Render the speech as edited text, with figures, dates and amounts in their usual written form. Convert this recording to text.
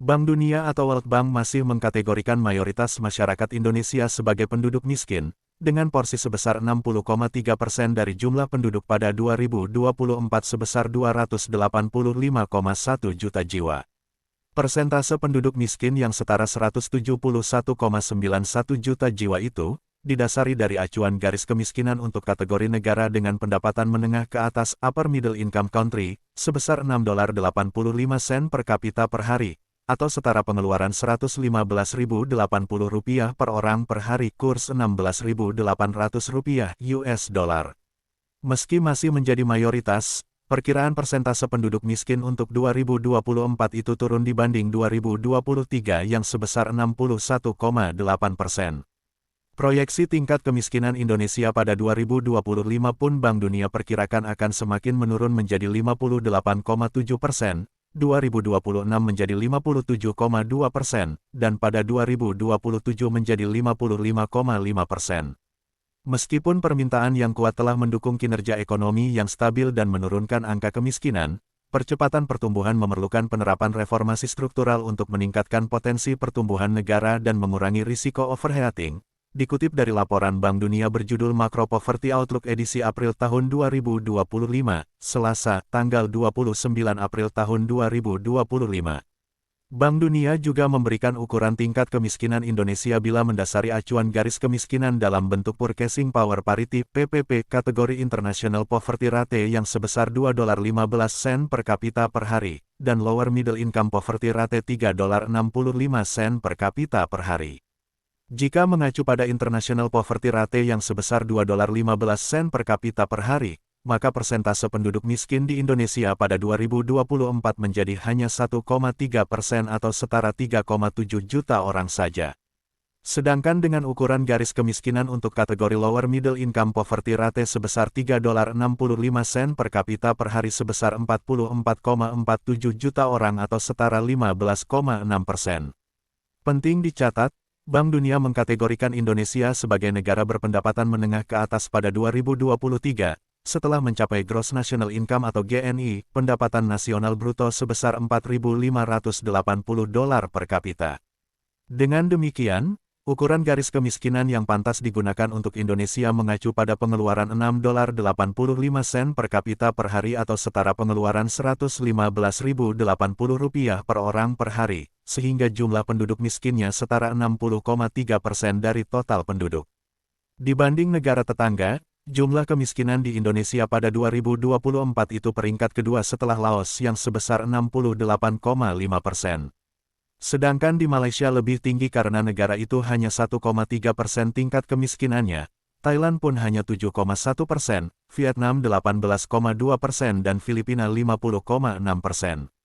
Bank Dunia atau World Bank masih mengkategorikan mayoritas masyarakat Indonesia sebagai penduduk miskin, dengan porsi sebesar 60,3% dari jumlah penduduk pada 2024 sebesar 285,1 juta jiwa. Persentase penduduk miskin yang setara 171,91 juta jiwa itu, didasari dari acuan garis kemiskinan untuk kategori negara dengan pendapatan menengah ke atas Upper Middle Income Country, sebesar $6.85 per kapita per hari, atau setara pengeluaran Rp115.080 per orang per hari kurs Rp16.800 US dollar. Meski masih menjadi mayoritas, perkiraan persentase penduduk miskin untuk 2024 itu turun dibanding 2023 yang sebesar 61,8%. Proyeksi tingkat kemiskinan Indonesia pada 2025 pun Bank Dunia perkirakan akan semakin menurun menjadi 58,7%, 2026 menjadi 57,2%, dan pada 2027 menjadi 55,5%. Meskipun permintaan yang kuat telah mendukung kinerja ekonomi yang stabil dan menurunkan angka kemiskinan, percepatan pertumbuhan memerlukan penerapan reformasi struktural untuk meningkatkan potensi pertumbuhan negara dan mengurangi risiko overheating. Dikutip dari laporan Bank Dunia berjudul Macro Poverty Outlook edisi April tahun 2025, Selasa, tanggal 29 April tahun 2025. Bank Dunia juga memberikan ukuran tingkat kemiskinan Indonesia bila mendasari acuan garis kemiskinan dalam bentuk Purchasing Power Parity (PPP) kategori International Poverty Rate yang sebesar $2.15 per kapita per hari, dan Lower Middle Income Poverty Rate $3.65 per kapita per hari. Jika mengacu pada International Poverty Rate yang sebesar $2.15 per kapita per hari, maka persentase penduduk miskin di Indonesia pada 2024 menjadi hanya 1,3% atau setara 3,7 juta orang saja. Sedangkan dengan ukuran garis kemiskinan untuk kategori Lower Middle Income Poverty Rate sebesar $3.65 per kapita per hari sebesar 44,47 juta orang atau setara 15,6%. Penting dicatat, Bank Dunia mengkategorikan Indonesia sebagai negara berpendapatan menengah ke atas pada 2023, setelah mencapai Gross National Income atau GNI, pendapatan nasional bruto sebesar $4.580 per kapita. Dengan demikian, ukuran garis kemiskinan yang pantas digunakan untuk Indonesia mengacu pada pengeluaran $6.85 per kapita per hari atau setara pengeluaran Rp115.080 per orang per hari, sehingga jumlah penduduk miskinnya setara 60,3% dari total penduduk. Dibanding negara tetangga, jumlah kemiskinan di Indonesia pada 2024 itu peringkat kedua setelah Laos yang sebesar 68,5%. Sedangkan di Malaysia lebih tinggi karena negara itu hanya 1,3% tingkat kemiskinannya, Thailand pun hanya 7,1%, Vietnam 18,2% dan Filipina 50,6%.